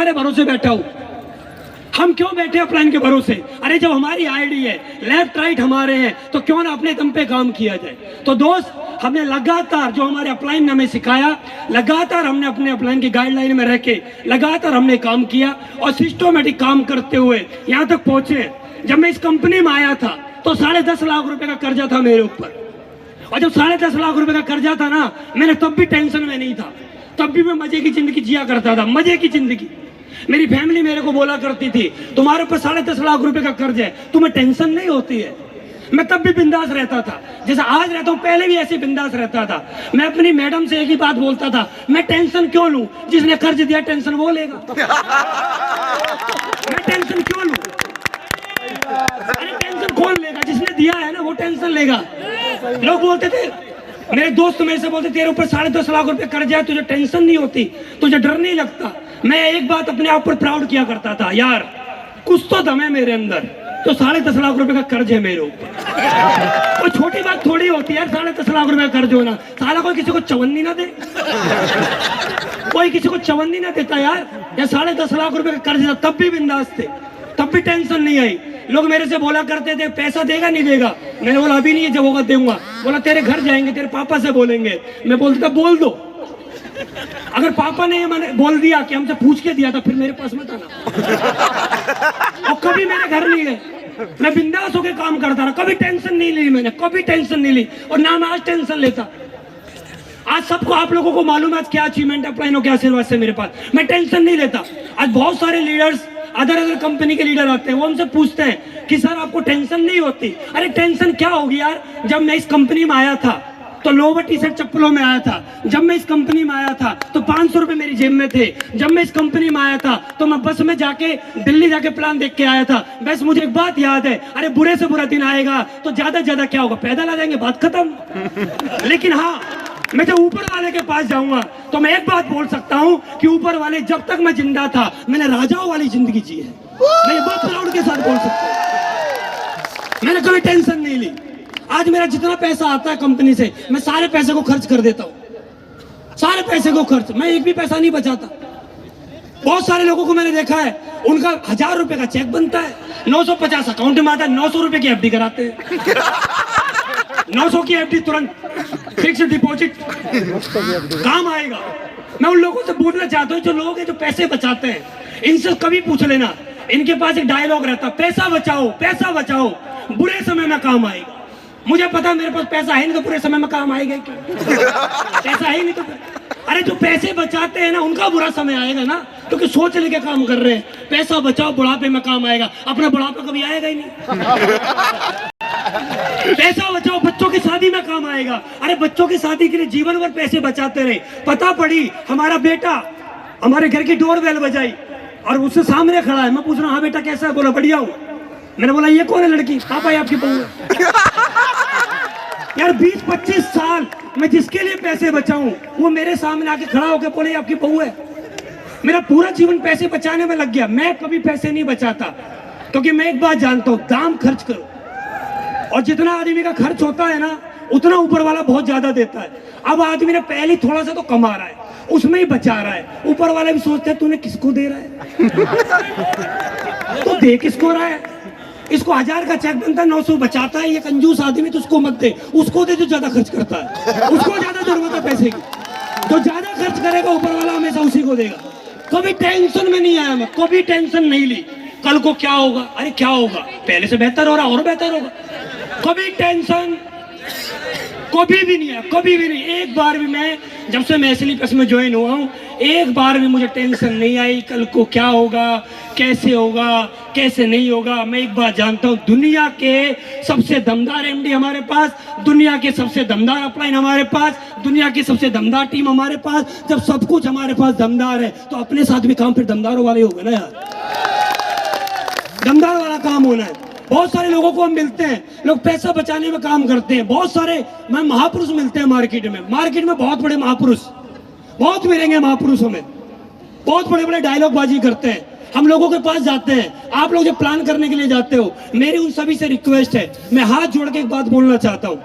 तुम्हारे भरोसे बैठा हूँ। हम क्यों बैठे अपलाइन के भरोसे? अरे जब हमारी आईडी है, लेफ्ट राइट हमारे हैं, तो क्यों ना अपने दम पे काम किया जाए। तो दोस्त, हमने लगातार जो हमारे अपलाइन ने हमें सिखाया, लगातार हमने अपने अपलाइन की गाइडलाइन में रह के लगातार हमने काम किया और सिस्टमेटिक काम करते हुए यहाँ तक पहुंचे। जब मैं इस कंपनी में आया था तो 10.5 लाख रुपए का कर्जा था मेरे ऊपर, और जब 10.5 लाख रुपए का कर्जा था ना, मैंने तब भी टेंशन में नहीं था, तब भी मैं मजे की जिंदगी जिया करता था, मजे की जिंदगी। मेरी फैमिली मेरे को बोला करती थी, तुम्हारे ऊपर 10.5 लाख रुपए का कर्ज है, तुम्हें टेंशन नहीं होती है। मैं तब भी बिंदास रहता था, जैसा आज रहता हूँ, पहले भी ऐसे बिंदास रहता था। मैं अपनी मैडम से एक ही बात बोलता था, मैं टेंशन क्यों लूं, जिसने कर्ज दिया टेंशन वो लेगा। मैं टेंशन क्यों लूं? अरे टेंशन कौन लेगा? जिसने दिया है ना वो टेंशन लेगा। लोग बोलते थे, मेरे दोस्त मेरे से बोलते, तेरे ऊपर 10.5 लाख रुपए कर्ज है, तुझे टेंशन नहीं होती, तुझे डर नहीं लगता। मैं एक बात अपने आप पर प्राउड किया करता था, यार कुछ तो दम है मेरे अंदर, तो 10.5 लाख रुपए का कर्ज है मेरे ऊपर। कोई छोटी बात थोड़ी होती है यार, 10.5 लाख रुपए का कर्ज होना। साला कोई किसी को चवन्नी ना दे, कोई किसी को चवन्नी ना देता यार। या 10.5 लाख रुपए का कर्ज था, तब भी बिंदास थे, तब भी टेंशन नहीं आई। लोग मेरे से बोला करते थे, पैसा देगा नहीं देगा? मैंने बोला अभी नहीं है, जब होगा दूंगा। बोला तेरे घर जाएंगे, तेरे पापा से बोलेंगे। मैं बोलता बोल दो, अगर पापा ने मैंने बोल दिया कि हमसे पूछ के दिया था, फिर मेरे पास मत आना। और कभी मेरे घर नहीं गए, मैं बिंदास होकर काम करता रहा, कभी टेंशन नहीं ली मैंने, कभी टेंशन नहीं ली, और ना मैं आज टेंशन लेता। आज सबको, आप लोगों को मालूम है आज क्या अचीवमेंट है अपलाइन के आशीर्वाद से मेरे पास। मैं टेंशन नहीं लेता। आज बहुत सारे लीडर्स, अदर कंपनी के लीडर आते हैं, वो हमसे पूछते हैं कि सर आपको टेंशन नहीं होती? अरे टेंशन क्या होगी यार, जब मैं इस कंपनी में आया था तो लोवर टी शर्ट चप्पलों में आया था। जब मैं इस कंपनी में आया था तो 500 रुपए मेरी जेब में थे। जब मैं इस कंपनी में आया था तो मैं बस में जाके दिल्ली जाके प्लान देख के आया था। बस मुझे एक बात याद है, अरे बुरे से बुरा दिन आएगा तो ज्यादा ज्यादा क्या होगा, पैदल आ जाएंगे, बात खत्म। लेकिन हाँ, मैं जब ऊपर वाले के पास जाऊंगा तो मैं एक बात बोल सकता हूँ कि ऊपर वाले, जब तक मैं जिंदा था मैंने राजाओं वाली जिंदगी जी है। मैं बहुत प्राउड के साथ बोल सकता हूँ, मैंने कभी टेंशन नहीं ली। आज मेरा जितना पैसा आता है कंपनी से, मैं सारे पैसे को खर्च कर देता हूँ, सारे पैसे को खर्च, मैं एक भी पैसा नहीं बचाता। बहुत सारे लोगों को मैंने देखा है, उनका 1000 रुपए का चेक बनता है, 950 अकाउंट में आता है, 900 रुपए की एफडी कराते हैं। 900 की एफडी तुरंत फिक्स डिपॉजिट काम आएगा। मैं उन लोगों से पूछना चाहता हूँ, जो लोग हैं जो पैसे बचाते हैं, इनसे कभी पूछ लेना, इनके पास एक डायलॉग रहता, पैसा बचाओ, पैसा बचाओ, बुरे समय में काम आएगा। मुझे पता मेरे पास पैसा है नहीं तो बुरे समय में काम आएगा क्या? पैसा है नहीं तो, अरे जो पैसे बचाते हैं ना उनका बुरा समय आएगा ना, क्योंकि सोच लेके काम कर रहे हैं। पैसा बचाओ, बुढ़ापे में काम आएगा, अपना बुढ़ापा कभी आएगा ही नहीं। पैसा बचाओ, बच्चों की शादी में काम आएगा। अरे बच्चों की शादी के लिए जीवन भर पैसे बचाते रहे। पता पड़ी हमारा बेटा हमारे घर की डोरबेल बजाई और उससे सामने खड़ा है, मैं पूछ रहा हूँ हाँ बेटा कैसा है? बोला बढ़िया हूँ। मैंने बोला ये कौन है लड़की? पापा ये आपकी बहू है। यार 20-25 साल मैं जिसके लिए पैसे बचाऊं वो मेरे सामने आके खड़ा होकर बोले ये आपकी बहू है। मेरा पूरा जीवन पैसे बचाने में लग गया। मैं कभी पैसे नहीं बचाता, क्योंकि मैं एक बात जानता हूं, दाम खर्च करो, और जितना आदमी का खर्च होता है ना उतना ऊपर वाला बहुत ज्यादा देता है। अब आदमी ने पहले थोड़ा सा तो कमा रहा है, उसमें ही बचा रहा है, ऊपर वाला भी सोचता है तूने किसको दे रहा है? तो दे किसको रहा है? इसको 1000 का चेक बनता है, 900 बचाता है, ये कंजूस आदमी, तो उसको मत दे, उसको दे जो ज्यादा खर्च करता है, उसको ज्यादा जरूरत है पैसे की। तो ज्यादा खर्च करेगा ऊपर वाला हमेशा उसी को देगा। कभी टेंशन में नहीं आया मैं, कभी टेंशन नहीं ली कल को क्या होगा। अरे क्या होगा, पहले से बेहतर हो रहा, और बेहतर होगा। कभी टेंशन कभी भी नहीं है, कभी भी नहीं। एक बार भी मैं, जब से मैं एसएलई प्लस में ज्वाइन हुआ हूँ, एक बार भी मुझे टेंशन नहीं आई कल को क्या होगा, कैसे होगा, कैसे नहीं होगा। मैं एक बात जानता हूँ, दुनिया के सबसे दमदार एमडी हमारे पास, दुनिया के सबसे दमदार अपलाइन हमारे पास, दुनिया की सबसे दमदार टीम हमारे पास। जब सब कुछ हमारे पास दमदार है तो अपने साथ भी काम फिर दमदारों वाले होंगे ना यार, दमदार वाला काम होना है। बहुत सारे लोगों को हम मिलते हैं, लोग पैसा बचाने में काम करते हैं। बहुत सारे मैं महापुरुष मिलते हैं मार्केट में बहुत बड़े महापुरुष, बहुत मिलेंगे महापुरुष हमें, बहुत बड़े बड़े डायलॉग बाजी करते हैं। हम लोगों के पास जाते हैं, आप लोग जब प्लान करने के लिए जाते हो, मेरी उन सभी से रिक्वेस्ट है, मैं हाथ जोड़ के एक बात बोलना चाहता हूँ।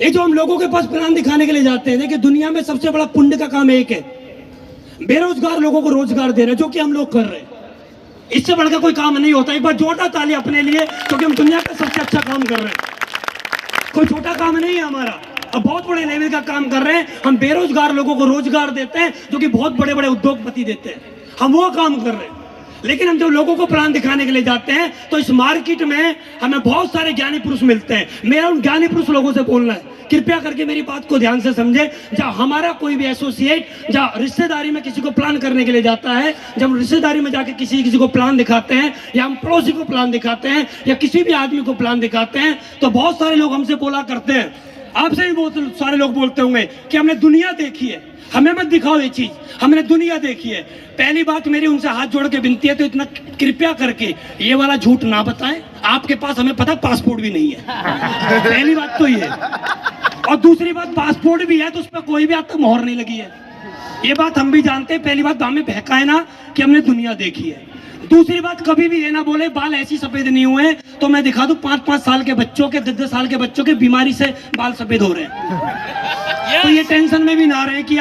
ये जो हम लोगों के पास प्लान दिखाने के लिए जाते हैं, देखिए दुनिया में सबसे बड़ा पुण्य का काम एक है, बेरोजगार लोगों को रोजगार दे रहे हैं, जो कि हम लोग कर रहे हैं। इससे बढ़कर कोई काम नहीं होता। एक बार जोरदार ताली अपने लिए, क्योंकि हम दुनिया का सबसे अच्छा काम कर रहे हैं। कोई छोटा काम नहीं है हमारा, अब बहुत बड़े लेवल का काम कर रहे हैं। हम बेरोजगार लोगों को रोजगार देते हैं, जो कि बहुत बड़े बड़े उद्योगपति देते हैं। हम वो काम कर रहे हैं। लेकिन हम जब लोगों को प्लान दिखाने के लिए जाते हैं, तो इस मार्केट में हमें बहुत सारे ज्ञानी पुरुष मिलते हैं। मेरा उन ज्ञानी पुरुष लोगों से बोलना है, कृपया करके मेरी बात को ध्यान से समझे। जब हमारा कोई भी एसोसिएट जब रिश्तेदारी में किसी को प्लान करने के लिए जाता है, जब हम रिश्तेदारी में जाके किसी को प्लान दिखाते हैं, या हम पड़ोसी को प्लान दिखाते हैं, या किसी भी आदमी को प्लान दिखाते हैं, तो बहुत सारे लोग हमसे बोला करते हैं, आपसे भी बहुत सारे लोग बोलते होंगे कि हमने दुनिया देखी है, हमें मत दिखाओ ये चीज, हमने दुनिया देखी है। पहली बात मेरी उनसे हाथ जोड़ के विनती है, तो इतना कृपया करके ये वाला झूठ ना बताएं। आपके पास हमें पता पासपोर्ट भी नहीं है, पहली बात तो ये। और दूसरी बात, पासपोर्ट भी है तो उस पर कोई भी आज तक मोहर नहीं लगी है, ये बात हम भी जानते हैं। पहली बात, हमें बहकाए ना कि हमने दुनिया देखी है। दूसरी बात, कभी भी ये ना बोले बाल ऐसी सफेद नहीं हुए, तो मैं दिखा दूं 5-5 साल के बच्चों के, 10-10 साल के बच्चों के बीमारी से बाल सफेद हो रहे हैं। तो ये टेंशन में भी ना रहे कि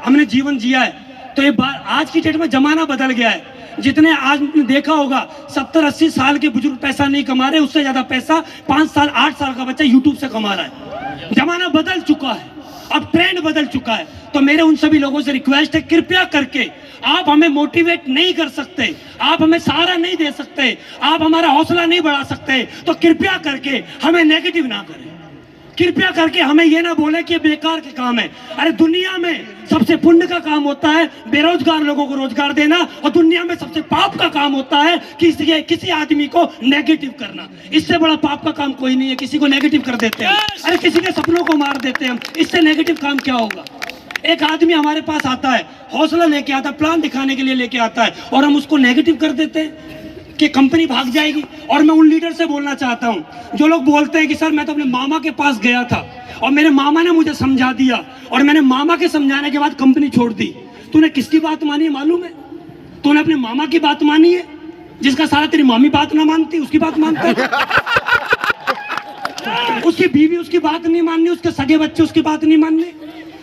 हमने जीवन जिया है। तो ये आज की डेट में जमाना बदल गया है। जितने आज देखा होगा 70-80 साल के बुजुर्ग पैसा नहीं कमा रहे, उससे ज्यादा पैसा 5 साल 8 साल का बच्चा यूट्यूब से कमा रहा है। जमाना बदल चुका है, अब ट्रेंड बदल चुका है। तो मेरे उन सभी लोगों से रिक्वेस्ट है, कृपया करके आप हमें मोटिवेट नहीं कर सकते, आप हमें सहारा नहीं दे सकते, आप हमारा हौसला नहीं बढ़ा सकते, तो कृपया करके हमें नेगेटिव ना करें। कृपया करके हमें ये ना बोले कि ये बेकार के काम है। अरे दुनिया में सबसे पुण्य का काम होता है बेरोजगार लोगों को रोजगार देना, और दुनिया में सबसे पाप का काम होता है किसी आदमी को नेगेटिव करना। इससे बड़ा पाप का काम कोई नहीं है। किसी को नेगेटिव कर देते हैं, अरे किसी के सपनों को मार देते हैं हम, इससे नेगेटिव काम क्या होगा। एक आदमी हमारे पास आता है, हौसला लेके आता है, प्लान दिखाने के लिए लेके आता है, और हम उसको नेगेटिव कर देते हैं कि कंपनी भाग जाएगी। और मैं उन लीडर से बोलना चाहता हूं जो लोग बोलते हैं कि सर मैं तो अपने मामा के पास गया था और मेरे मामा ने मुझे समझा दिया, और मैंने मामा के समझाने के बाद कंपनी छोड़ दी। तूने किसकी बात मानी है मालूम है? तूने अपने मामा की बात मानी है, जिसका सारा तेरी मामी बात ना मानती, उसकी बात मानता है। उसकी बीवी उसकी बात नहीं माननी, उसके सगे बच्चे उसकी बात नहीं मानने,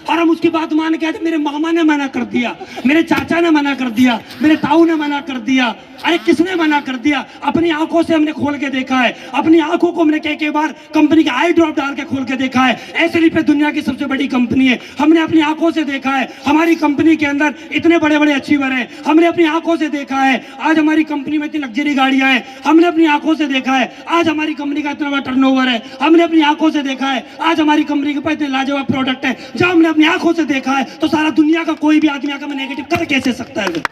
और हम उसकी बात मान के आते। मेरे मामा ने मना कर दिया, मेरे चाचा ने मना कर दिया, मेरे ताऊ ने मना कर दिया। अरे किसने मना कर दिया? अपनी आंखों से हमने खोल के देखा है, अपनी आंखों को हमने कई बार कंपनी के आई ड्रॉप डाल के खोल के देखा है। एसएलई पे दुनिया की सबसे बड़ी कंपनी है, हमने अपनी आंखों से देखा है। हमारी कंपनी के अंदर इतने बड़े बड़े अचीवर हैं, हमने अपनी आंखों से देखा है। आज हमारी कंपनी में इतनी लग्जरी गाड़ियां हैं, हमने अपनी आंखों से देखा है। आज हमारी कंपनी का इतना बड़ा टर्नओवर है, हमने अपनी आंखों से देखा है। आज हमारी कंपनी के पास इतने लाजवाब प्रोडक्ट है, जब हमने अपनी आंखों से देखा है। तो सारा दुनिया का कोई भी आदमी आकर में नेगेटिव कर कैसे सकता है?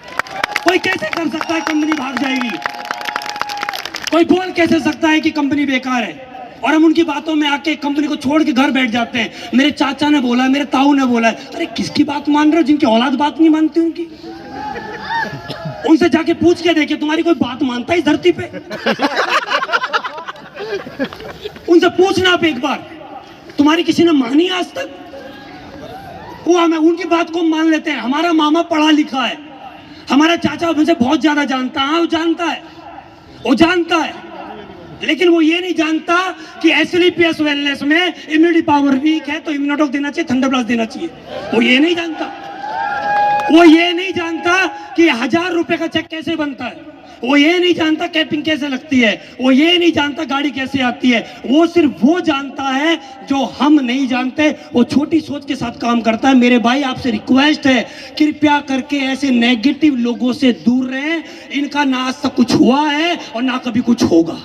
कोई कैसे कर सकता है कंपनी भाग जाएगी? कोई बोल कैसे सकता है कि कंपनी बेकार है? और हम उनकी बातों में आके कंपनी को छोड़ के घर बैठ जाते हैं। मेरे चाचा ने बोला, मेरे ताऊ ने बोला। अरे किसकी बात मान रहे हो? जिनकी औलाद बात नहीं मानती उनकी। उनसे जाके पूछ के देखिए, तुम्हारी कोई बात मानता है इस धरती पे? उनसे पूछना आप एक बार, तुम्हारी किसी ने मानी आज तक? वो हमें उनकी बात को मान लेते हैं। हमारा मामा पढ़ा लिखा है, हमारा चाचा मुझे बहुत ज्यादा जानता है। वो जानता है, लेकिन वो ये नहीं जानता कि एसएलईपीएस वेलनेस में इम्यूनिटी पावर वीक है तो इम्यूनोटॉक देना चाहिए, थंडर ब्लास्ट देना चाहिए। वो ये नहीं जानता कि 1000 रुपए का चेक कैसे बनता है। वो ये नहीं जानता कैपिंग कैसे लगती है। वो ये नहीं जानता गाड़ी कैसे आती है। वो सिर्फ वो जानता है जो हम नहीं जानते। वो छोटी सोच के साथ काम करता है। मेरे भाई आपसे रिक्वेस्ट है, कृपया करके ऐसे नेगेटिव लोगों से दूर रहें। इनका ना आज तक कुछ हुआ है और ना कभी कुछ होगा।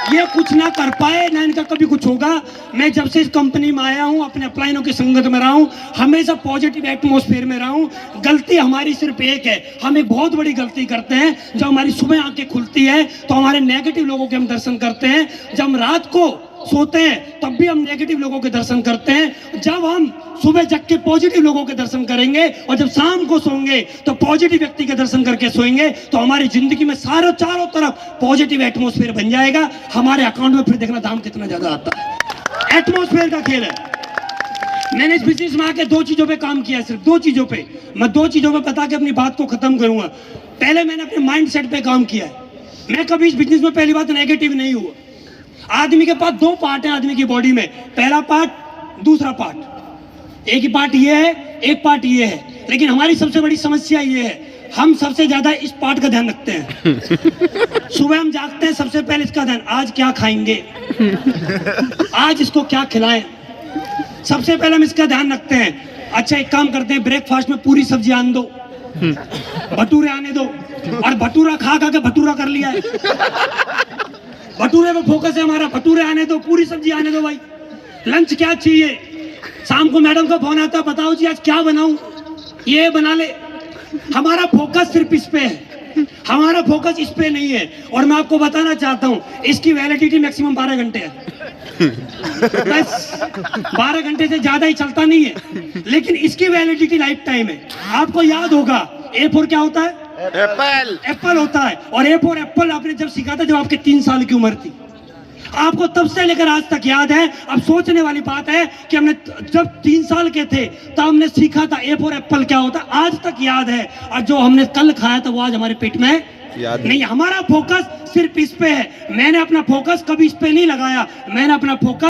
ये कुछ ना कर पाए, ना इनका कभी कुछ होगा। मैं जब से इस कंपनी में आया हूं, अपने अपलाइनों की संगत में रहा हूं, हमेशा पॉजिटिव एटमॉस्फेयर में रहा हूं। गलती हमारी सिर्फ एक है, हम एक बहुत बड़ी गलती करते हैं। जब हमारी सुबह आंखें खुलती है तो हमारे नेगेटिव लोगों के हम दर्शन करते हैं। जब हम रात को सोते हैं तब भी हम नेगेटिव लोगों के दर्शन करते हैं। जब हम सुबह जग के पॉजिटिव लोगों के दर्शन करेंगे और जब शाम को सोएंगे तो पॉजिटिव व्यक्ति के दर्शन करके सोएंगे, तो हमारी जिंदगी में चारों तरफ पॉजिटिव एटमॉस्फेयर बन जाएगा। हमारे अकाउंट में फिर देखना दाम कितना ज्यादा आता है। एटमॉस्फेयर का खेल है। मैंने इस बिजनेस में आके 2 चीजों पे काम किया, सिर्फ 2 चीजों पे। मैं 2 चीजों पे बता के अपनी बात को खत्म करूंगा। पहले मैंने अपने माइंड सेट पे काम किया है। मैं कभी इस बिजनेस में पहली बात नेगेटिव नहीं हुआ। आदमी के पास 2 पार्ट है आदमी की बॉडी में, पहला पार्ट, दूसरा पार्ट। एक ही पार्ट ये है, एक पार्ट ये है। लेकिन हमारी सबसे बड़ी समस्या ये है, हम सबसे ज्यादा इस पार्ट का ध्यान रखते हैं। सुबह हम जागते हैं, सबसे पहले इसका ध्यान, आज क्या खाएंगे, आज इसको क्या खिलाएं, सबसे पहले हम इसका ध्यान रखते हैं। अच्छा एक काम करते हैं, ब्रेकफास्ट में पूरी सब्जी आने दो, भटूरे आने दो, और भटूरा खा खा के भटूरा कर लिया है। भटूरे पे फोकस है हमारा, भटूरे आने दो, पूरी सब्जी आने दो भाई। लंच क्या चाहिए, शाम को मैडम का फोन आता है, बताओ जी आज क्या बनाऊं, ये बना ले। हमारा फोकस सिर्फ इस पे है, हमारा फोकस इस पे नहीं है। और मैं आपको बताना चाहता हूं, इसकी वैलिडिटी मैक्सिमम 12 घंटे है, बस 12 घंटे से ज्यादा ही चलता नहीं है, लेकिन इसकी वैलिडिटी लाइफ टाइम है। आपको याद होगा A4 क्या होता है, एप्पल होता है। और A4 एप्पल आपने जब सीखा था, जब आपके 3 साल की उम्र थी, आपको तब से लेकर आज तक याद है। अब सोचने वाली बात है कि हमने जब 3 साल के थे तब हमने सीखा था A4 एप्पल क्या होता है, आज तक याद है। और जो हमने कल खाया था वो आज हमारे पेट में नहीं। हमारा फोकस सिर्फ इस पे है। मैंने अपना फोकस कभी इस पे नहीं लगाया, मैंने अपना फोकस